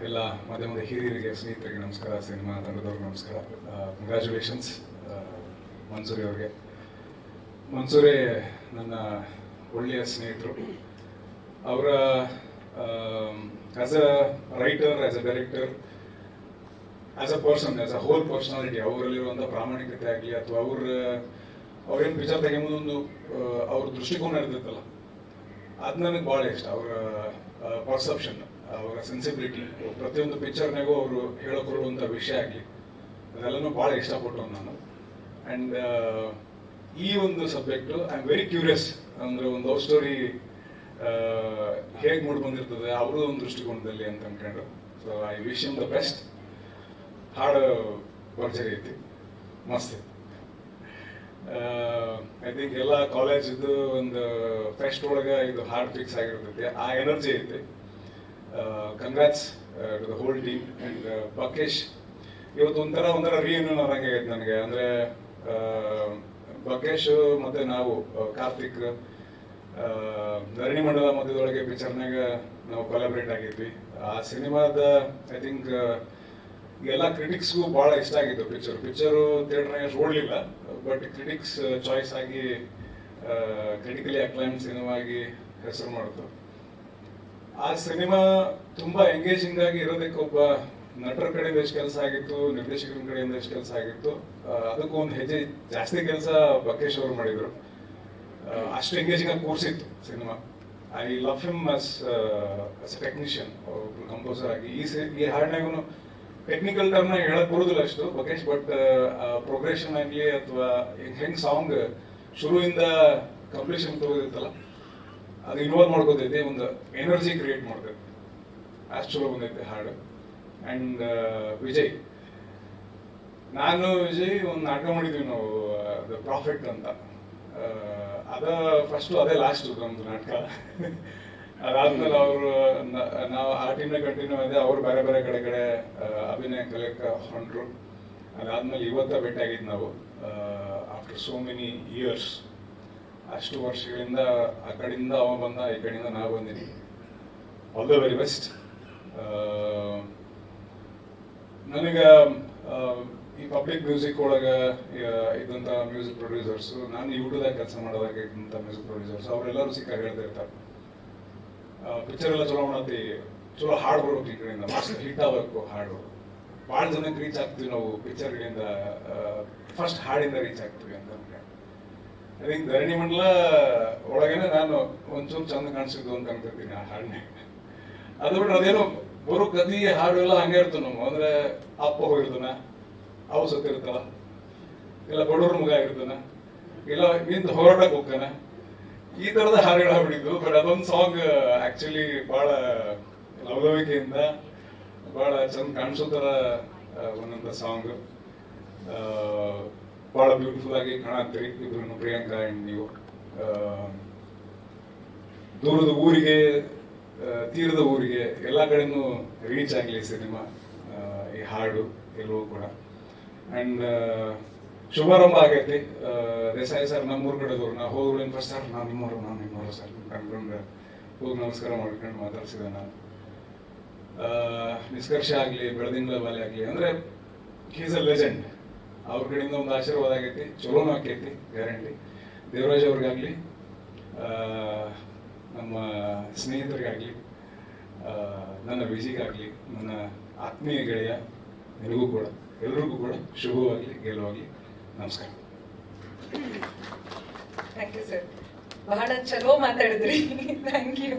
ಎಲ್ಲ ಮಾಧ್ಯಮದ ಹಿರಿಯರಿಗೆ ಸ್ನೇಹಿತರಿಗೆ ನಮಸ್ಕಾರ, ಸಿನಿಮಾ ತಂಡದವ್ರಿಗೆ ನಮಸ್ಕಾರ. ಕಂಗ್ರ್ಯಾಚುಲೇಷನ್ಸ್ ಮನ್ಸೂರಿ ಅವ್ರಿಗೆ. ಮನ್ಸೂರೇ ನನ್ನ ಒಳ್ಳೆಯ ಸ್ನೇಹಿತರು. ಅವರ as a writer, as a director, as a person, as a whole personality, ಅವರಲ್ಲಿರುವಂಥ ಪ್ರಾಮಾಣಿಕತೆ ಆಗಲಿ ಅಥವಾ ಅವ್ರೇನು ಪಿಕ್ಚರ್ ತೆಗೆಯೊಂದು ಅವ್ರ ದೃಷ್ಟಿಕೋನ ಇರ್ತೈತಲ್ಲ, ಅದು ನನಗೆ ಭಾಳ ಇಷ್ಟ. ಅವರ ಪರ್ಸೆಪ್ಷನ್, ಅವರ ಸೆನ್ಸಿಬಿಲಿಟಿ, ಪ್ರತಿಯೊಂದು ಪಿಕ್ಚರ್ನಾಗೂ ಅವರು ಹೇಳೋಕೊಡುವಂಥ ವಿಷಯ ಆಗಲಿ, ಅದೆಲ್ಲನೂ ಭಾಳ ಇಷ್ಟಪಟ್ಟು ನಾನು. ಆ್ಯಂಡ್ ಈ ಒಂದು subject I am very curious. ಅಂದರೆ ಒಂದು ಲವ್ ಸ್ಟೋರಿ ಹೇಗೆ ಮೂಡಿ ಬಂದಿರ್ತದೆ ಅವ್ರದ್ದು ಒಂದು ದೃಷ್ಟಿಕೋನದಲ್ಲಿ ಅಂತ ಅಂದ್ಕೊಂಡು. So I wish him the best. ಹಾಡು ಭರ್ಜರಿ ಐತಿ, ಮಸ್ತ್ ಐತಿ. ಐ ಥಿಂಕ್ ಎಲ್ಲ ಕಾಲೇಜಿದ್ದು ಒಂದು ಫೆಸ್ಟ್ ಒಳಗೆ ಇದು ಹಾರ್ಡ್ ಫಿಕ್ಸ್ ಆಗಿರ್ತೈತಿ, ಆ ಎನರ್ಜಿ ಐತಿ. Congrats to the whole team. And Bakesh ಇವತ್ತು ಒಂಥರ ರಿಯೂನಿಯನ್ ಆದಂಗೆ ಆಗೈತೆ ನನಗೆ. ಅಂದರೆ ಬಕೇಶ್ ಮತ್ತು ನಾವು ಕಾರ್ತಿಕ್ ಧರಣಿ ಮಂಡಲ ಮಧ್ಯದೊಳಗೆ ಪಿಕ್ಚರ್ನಾಗ ನಾವು ಕೊಲಾಬ್ರೇಟ್ ಆಗಿದ್ವಿ. ಆ ಸಿನಿಮಾದ ಐ ಥಿಂಕ್ ಎಲ್ಲ ಕ್ರಿಟಿಕ್ಸ್ಗೂ ಭಾಳ ಇಷ್ಟ ಆಗಿತ್ತು ಪಿಕ್ಚರು ಥಿಯೇಟರ್ನಾಗ ಅಷ್ಟು ಓಡಲಿಲ್ಲ, ಬಟ್ ಕ್ರಿಟಿಕ್ಸ್ ಚಾಯ್ಸ್ ಆಗಿ ಕ್ರಿಟಿಕಲಿ ಅಕ್ಲೈಮ್ಡ್ ಸಿನಿಮಾ ಆಗಿ ಹೆಸರು ಮಾಡಿತು. ಆ ಸಿನಿಮಾ ತುಂಬ ಎಂಗೇಜಿಂಗ್ ಆಗಿ ಇರೋದಕ್ಕೆ ಒಬ್ಬ ನಟರ ಕಡೆಯಿಂದ ಎಷ್ಟು ಕೆಲಸ ಆಗಿತ್ತು, ನಿರ್ದೇಶಕರ ಕಡೆಯಿಂದ ಎಷ್ಟು ಕೆಲಸ ಆಗಿತ್ತು, ಅದಕ್ಕೂ ಒಂದು ಹೆಜ್ಜೆ ಜಾಸ್ತಿ ಕೆಲಸ ಬಕೇಶ್ ಅವರು ಮಾಡಿದರು. ಅಷ್ಟು ಎಂಗೇಜಿಂಗ್ ಆಗಿ ಕೂರಿಸಿತ್ತು cinema. I love him as technician, composer ಆಗಿ. ಈ ಹಾಡಿನಾಗೂ ಟೆಕ್ನಿಕಲ್ ಟರ್ಮ್ನ ಹೇಳಕ್ ಬರೋದಿಲ್ಲ ಅಷ್ಟು ಬಕೇಶ್, ಬಟ್ ಪ್ರೋಗ್ರೆಷನ್ ಆಗಲಿ ಅಥವಾ ಹೆಂಗೆ ಸಾಂಗ್ ಶುರುವಿಂದ ಕಂಪ್ಲೀಷನ್ ತಗೋದಿತ್ತಲ್ಲ, ಅದು ಇನ್ವಾಲ್ವ್ ಮಾಡ್ಕೋತೈತಿ, ಒಂದು ಎನರ್ಜಿ ಕ್ರಿಯೇಟ್ ಮಾಡ್ತೈತಿ. ಅಷ್ಟು ಚಲೋ ಬಂದೈತೆ ಹಾಡು. ಆ್ಯಂಡ್ ವಿಜಯ್, ನಾನು ವಿಜಯ್ ಒಂದು ನಾಟಕ ಮಾಡಿದ್ವಿ ನಾವು, ದ ಪ್ರಾಫಿಟ್ ಅಂತ. ಫಸ್ಟು ಅದೇ ಲಾಸ್ಟು ನಮ್ದು ನಾಟಕ. ಅದಾದ್ಮೇಲೆ ಅವರು ನಾವು ಆ ಟೀಮ್ನ ಕಂಟಿನ್ಯೂ ಆಗಿದೆ. ಅವ್ರು ಬೇರೆ ಬೇರೆ ಕಡೆ ಅಭಿನಯ ಕಲಿಯಕ್ಕೆ ಹೊಂಟರು. ಅದಾದ್ಮೇಲೆ ಇವತ್ತ ಭೇಟಿ ಆಗಿದ್ದು ನಾವು, ಆಫ್ಟರ್ ಸೋ ಮೆನಿ ಇಯರ್ಸ್. ಅಷ್ಟು ವರ್ಷಗಳಿಂದ ಆ ಕಡೆಯಿಂದ ಅವ ಬಂದ, ಈ ಕಡೆಯಿಂದ ನಾವು ಬಂದೀನಿ. All the very best. ನನಗೆ ಈ ಪಬ್ಲಿಕ್ ಮ್ಯೂಸಿಕ್ ಒಳಗೆ ಇದ್ದಂಥ ಮ್ಯೂಸಿಕ್ ಪ್ರೊಡ್ಯೂಸರ್ಸು, ನಾನು ಯೂಟ್ಯೂಬ್ದಾಗ ಕೆಲಸ ಮಾಡೋದಾಗ ಇದ್ದಂಥ ಮ್ಯೂಸಿಕ್ ಪ್ರೊಡ್ಯೂಸರ್ಸ್ ಅವರೆಲ್ಲರೂ ಸಿಕ್ಕಾಗಿ ಹೇಳ್ತಾ ಇರ್ತಾರೆ, ಪಿಕ್ಚರ್ ಎಲ್ಲ ಚಲೋ ಮಾಡತ್ತಿ, ಚಲೋ ಹಾಡು ಬರ್ಬೇಕು, ಈ ಕಡೆಯಿಂದ ಮಸ್ತ್ ಹಿಟ್ ಆಗಬೇಕು ಹಾಡು, ಭಾಳ ಜನಕ್ಕೆ ರೀಚ್ ಆಗ್ತೀವಿ ನಾವು ಪಿಕ್ಚರ್ಗಳಿಂದ, ಫಸ್ಟ್ ಹಾಡಿಂದ ರೀಚ್ ಆಗ್ತೀವಿ ಅಂತ. ಐ ಥಿಂಕ್ ಧರಣಿ ಮಂಡಲ ಒಳಗೇನೆ ನಾನು ಒಂಚೂರು ಚಂದ ಕಾಣಿಸಿದ್ದು ಅಂತ ಅನ್ಕೊತೀನಿ ಆ ಹಾಡನ್ನೇ. ಅದು ಬಿಟ್ರೆ ಅದೇನೋ ಬರೋ ಕದಿ ಹಾಡು ಎಲ್ಲ ಹಂಗೆ ಇರ್ತಾವ ನಾವು. ಅಂದರೆ ಅಪ್ಪ ಹೋಗಿರ್ತಾನ, ಅವು ಸತ್ತಿರ್ತಾವ, ಇಲ್ಲ ಬಡವ್ರ ಮಗ ಆಗಿರ್ತಾನ, ಇಲ್ಲ ನಿಂತು ಹೋರಾಟಕ್ಕೆ ಹೋಗ್ತಾನ, ಈ ಥರದ ಹಾಡುಗಳು ಹಾಡ್ಬಿಟ್ಟಿದ್ದು. ಬಟ್ ಅದೊಂದು ಸಾಂಗ್ ಆ್ಯಕ್ಚುಲಿ ಭಾಳ ಲವಲವಿಕೆಯಿಂದ ಭಾಳ ಚಂದ ಕಾಣಿಸೋ ಥರ ಒಂದೊಂದು ಸಾಂಗ್. ಭಾಳ ಬ್ಯೂಟಿಫುಲ್ ಆಗಿ ಕಾಣತ್ತೀರಿ ಇಬ್ರು, ಪ್ರಿಯಾಂಕಾ ಆ್ಯಂಡ್ ನೀವು. ದೂರದ ಊರಿಗೆ, ತೀರದ ಊರಿಗೆ ಎಲ್ಲ ಕಡೆನೂ ರೀಚ್ ಆಗಲಿ ಸಿನಿಮಾ, ಈ ಹಾಡು ಎಲ್ಲವೂ ಕೂಡ. ಆ್ಯಂಡ್ ಶುಭಾರಂಭ ಆಗೈತಿ. ದೇಸಾಯಿ ಸರ್ ನಮ್ಮೂರ ಕಡೆದವ್ರು, ನಾ ಹೋಗ್ಬಿಡೇನು ಫಸ್ಟ್ ಸರ್, ನಾನು ನಿಮ್ಮವರು ಸರ್ ಕನ್ಕೊಂಡು ಹೋಗಿ ನಮಸ್ಕಾರ ಮಾಡ್ಕೊಂಡು ಮಾತಾಡ್ಸಿದೆ ನಾನು. ನಿಷ್ಕರ್ಷ ಆಗಲಿ, ಬೆಳದಿಂಗಳ ಬಾಲೆ ಆಗಲಿ, ಅಂದರೆ ಹೀಸ್ ಅ ಲೆಜೆಂಡ್. ಅವ್ರ ಕಡೆಯಿಂದ ಒಂದು ಆಶೀರ್ವಾದ ಆಗೈತಿ, ಚಲೋನೂ ಆಕೈತಿ ಗ್ಯಾರಂಟಿ. ದೇವರಾಜ್ ಅವ್ರಿಗಾಗಲಿ, ನಮ್ಮ ಸ್ನೇಹಿತರಿಗಾಗಲಿ, ನನ್ನ ವಿಜಿಗಾಗಲಿ, ನನ್ನ ಆತ್ಮೀಯ ಗೆಳೆಯ ನಿನಗೂ ಕೂಡ, ಎಲ್ರಿಗೂ ಕೂಡ ಶುಭವಾಗಲಿ, ಗೆಲುವಾಗಲಿ. ನಮಸ್ಕಾರ. ಥ್ಯಾಂಕ್ ಯು ಸರ್, ಬಹಳ ಚಲೋ ಮಾತಾಡಿದ್ರಿ. Thank you.